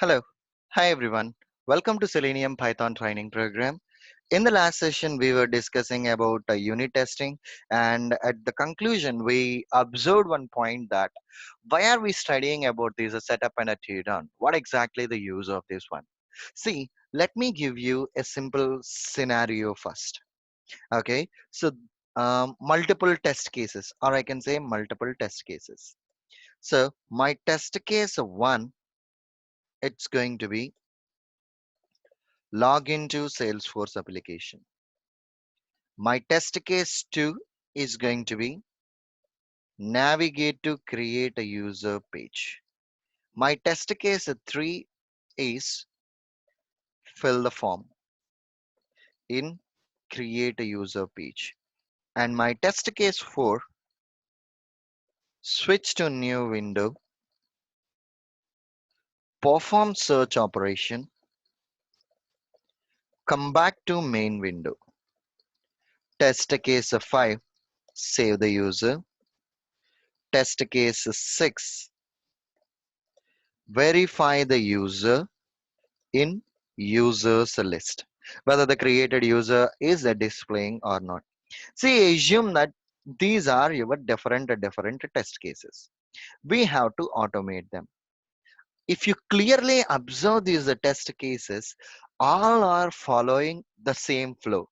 Hello. Hi everyone. Welcome to Selenium Python training program. In the last session we were discussing about unit testing, and at the conclusion we observed one point that why are we studying about this setup and a tear down? What exactly the use of this one? See, let me give you a simple scenario first. Okay. Multiple test cases, or I can say multiple test cases. So my test case 1, it's going to be log into Salesforce application. My test case 2 is going to be navigate to create a user page. My test case 3 is fill the form in create a user page. And my test case 4, switch to new window, perform search operation, come back to main window. Test case 5, save the user. Test case 6, verify the user in users list, whether the created user is displaying or not. See, assume that these are your different test cases. We have to automate them. If you clearly observe these test cases, all are following the same flow.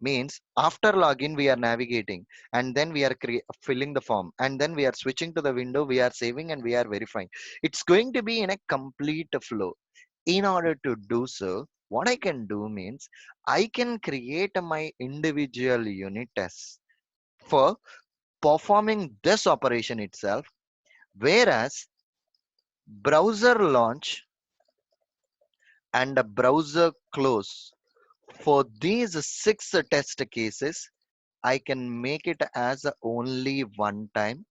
Means after login we are navigating, and then we are filling the form, and then we are switching to the window, we are saving, and we are verifying. It's going to be in a complete flow. In order to do so, what I can do means I can create my individual unit tests for performing this operation itself, whereas browser launch and a browser close, for these six test cases I can make it as only one time,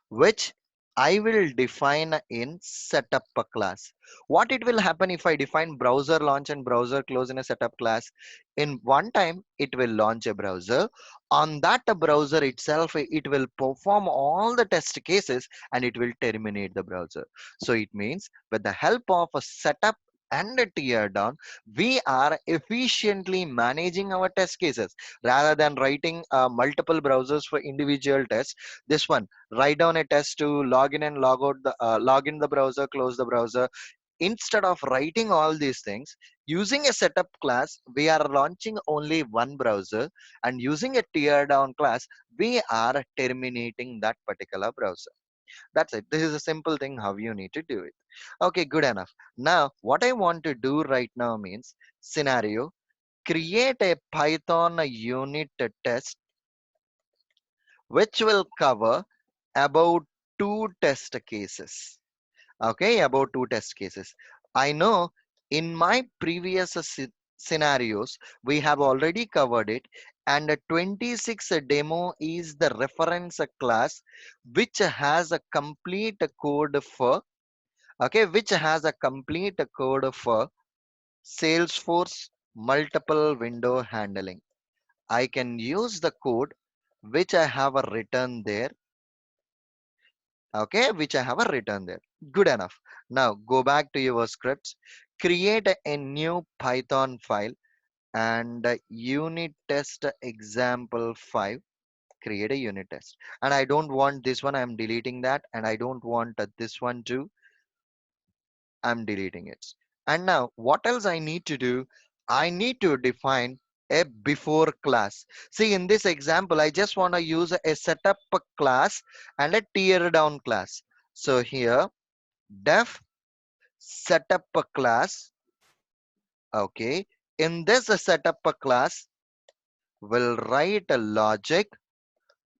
which I will define in setup class. What it will happen if I define browser launch and browser close in a setup class? In one time, it will launch a browser. On that browser itself, it will perform all the test cases and it will terminate the browser. So it means with the help of a setup and a tear down, we are efficiently managing our test cases rather than writing multiple browsers for individual tests. This one, write down a test to log in and log out the log in the browser, close the browser. Instead of writing all these things, using a setup class, we are launching only one browser, and using a tear down class, we are terminating that particular browser. That's it. This is a simple thing how you need to do it. Okay, good enough. Now what I want to do right now means scenario, create a Python unit test which will cover about two test cases. Okay, about two test cases. I know in my previous scenarios we have already covered it, and a 26 demo is the reference class which has a complete code for, okay, which has a complete code for Salesforce multiple window handling. I can use the code which I have written there, okay, which I have written there. Good enough. Now go back to your scripts, create a new Python file, and unit test example 5, create a unit test. And I don't want this one, I'm deleting that, and I don't want this one too, I'm deleting it. And now what else I need to do? I need to define a before class. See, in this example, I just want to use a setup class and a tear down class. So here, def setup class. Okay. In this setup class, we'll write a logic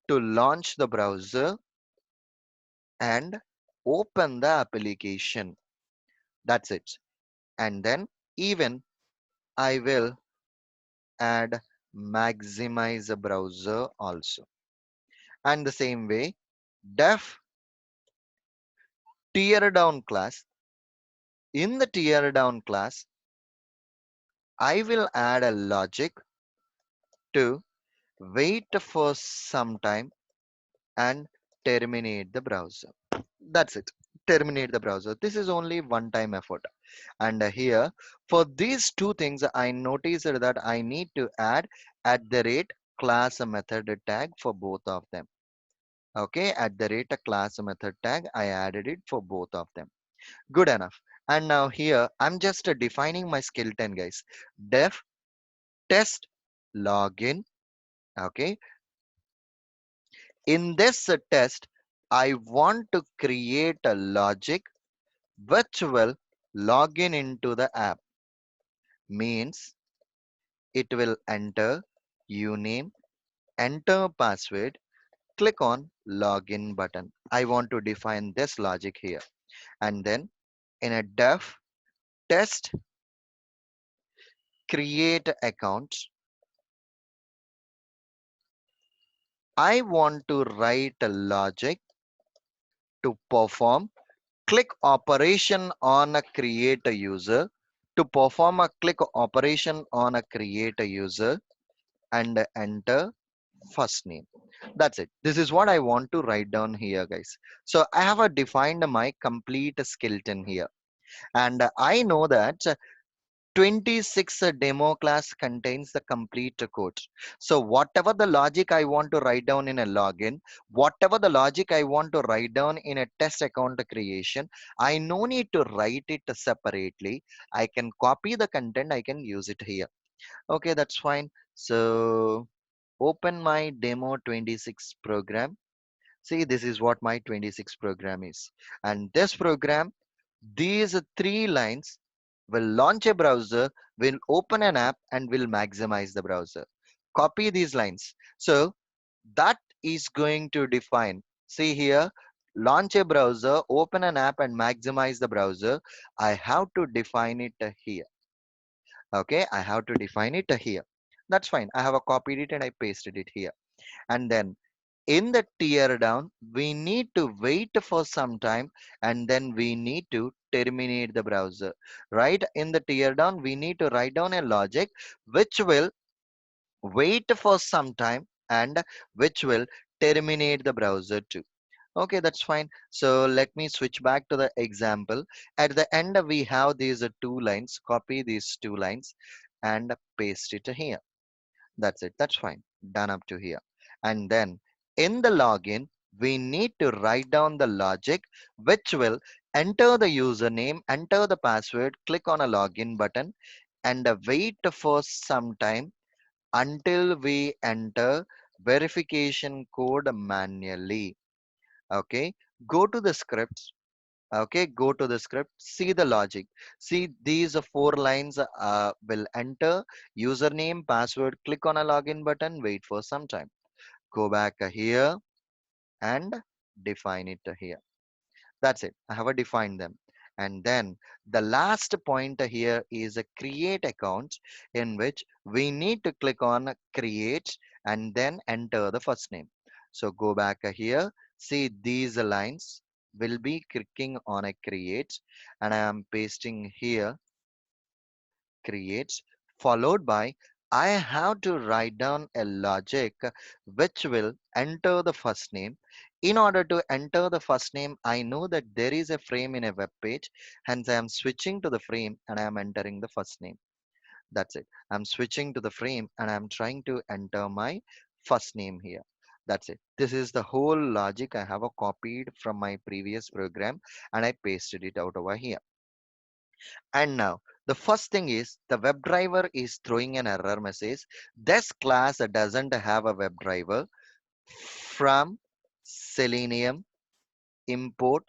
to launch the browser and open the application. That's it. And then even I will add maximize the browser also. And the same way, def tear down class. In the tear down class, I will add a logic to wait for some time and terminate the browser. That's it. terminate the browser. This is only one time effort. And here for these two things, I noticed that I need to add at the rate class method tag for both of them. Okay, at the rate class method tag, I added it for both of them. Good enough. And now here I'm just defining my skill 10, guys. Def test login. Okay, in this test, I want to create a logic which will log in into the app. Means it will enter uname, enter password, click on login button. I want to define this logic here. And then in a def test create account, I want to write a logic to perform click operation on a create a user, to perform a click operation on a create a user and enter first name. That's it. This is what I want to write down here, guys. So I have defined my complete skeleton here. And I know that 26 demo class contains the complete code. So whatever the logic I want to write down in a login, whatever the logic I want to write down in a test account creation, I no need to write it separately. I can copy the content, I can use it here. Okay, that's fine. So open my demo 26 program. See, this is what my 26 program is. And this program, these three lines will launch a browser, will open an app, and will maximize the browser. Copy these lines. So that is going to define. See here, launch a browser, open an app, and maximize the browser. I have to define it here. Okay, I have to define it here. That's fine. I have copied it and I pasted it here. And then in the tear down, we need to wait for some time and then we need to terminate the browser. Right in the tear down, we need to write down a logic which will wait for some time and which will terminate the browser too. Okay, that's fine. So let me switch back to the example. At the end, we have these two lines. Copy these two lines and paste it here. That's it. That's fine. Done up to here. And then in the login, we need to write down the logic which will enter the username, enter the password, click on a login button, and wait for some time until we enter verification code manually. Okay. Go to the scripts. Okay, go to the script, see the logic. See these four lines will enter username, password, click on a login button, wait for some time. Go back here and define it here. That's it. I have defined them. And then the last point here is a create account in which we need to click on create and then enter the first name. So go back here. See these lines will be clicking on a create and I am pasting here creates followed by I have to write down a logic which will enter the first name. In order to enter the first name, I know that there is a frame in a web page, hence I am switching to the frame and I am entering the first name. That's it. I'm switching to the frame and I'm trying to enter my first name here. That's it. This is the whole logic I have copied from my previous program and I pasted it out over here. And now, the first thing is the WebDriver is throwing an error message. This class doesn't have a WebDriver. From Selenium import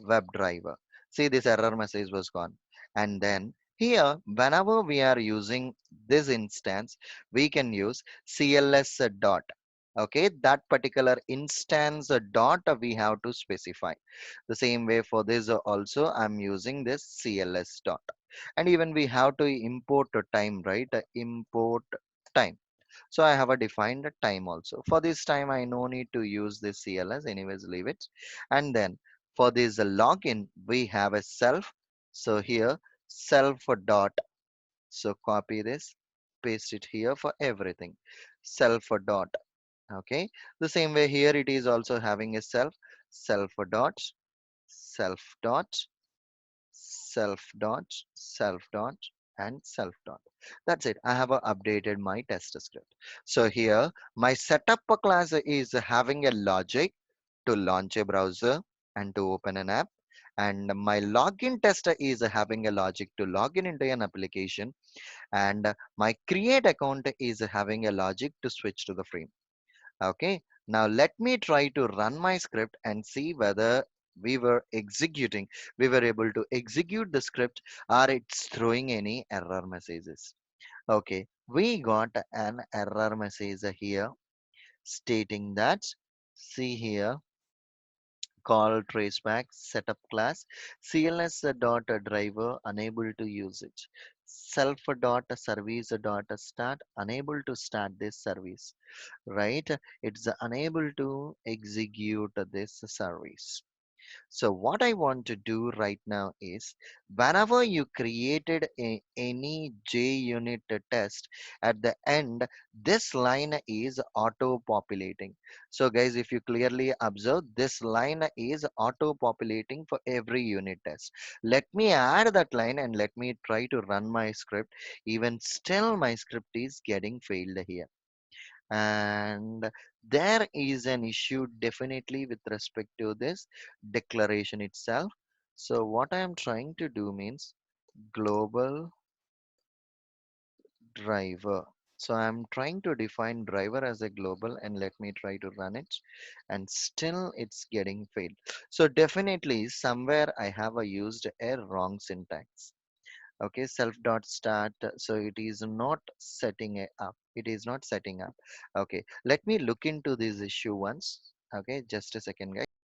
WebDriver. See, this error message was gone. And then here, whenever we are using this instance, we can use CLS dot. Okay, that particular instance dot we have to specify. The same way for this also, I'm using this CLS dot. And even we have to import a time, right? Import time. So I have a defined time also. For this time, I no need to use this CLS. Anyways, leave it. And then for this login, we have a self. So here, self dot. So copy this, paste it here for everything. Self dot. Okay. The same way here, it is also having a self dot. self dot, self dot, self dot, and self dot. That's it. I have updated my test script. So here my setup class is having a logic to launch a browser and to open an app, and my login tester is having a logic to log in into an application, and my create account is having a logic to switch to the frame. Okay, now let me try to run my script and see whether we were executing, we were able to execute the script, or it's throwing any error messages. Okay, we got an error message here stating that, see here, call traceback setup class cls dot driver unable to use it, self dot service dot start unable to start this service, right? It's unable to execute this service. So what I want to do right now is, whenever you created any JUnit test, at the end, this line is auto-populating. So guys, if you clearly observe, this line is auto-populating for every unit test. Let me add that line and let me try to run my script. Even still, my script is getting failed here, and there is an issue definitely with respect to this declaration itself. So what I am trying to do means global driver. So I'm trying to define driver as a global, and let me try to run it, and still it's getting failed. So definitely somewhere I have used a wrong syntax. Okay, self dot start, so it is not setting it up, it is not setting up. Okay, let me look into this issue once. Okay, just a second, guys.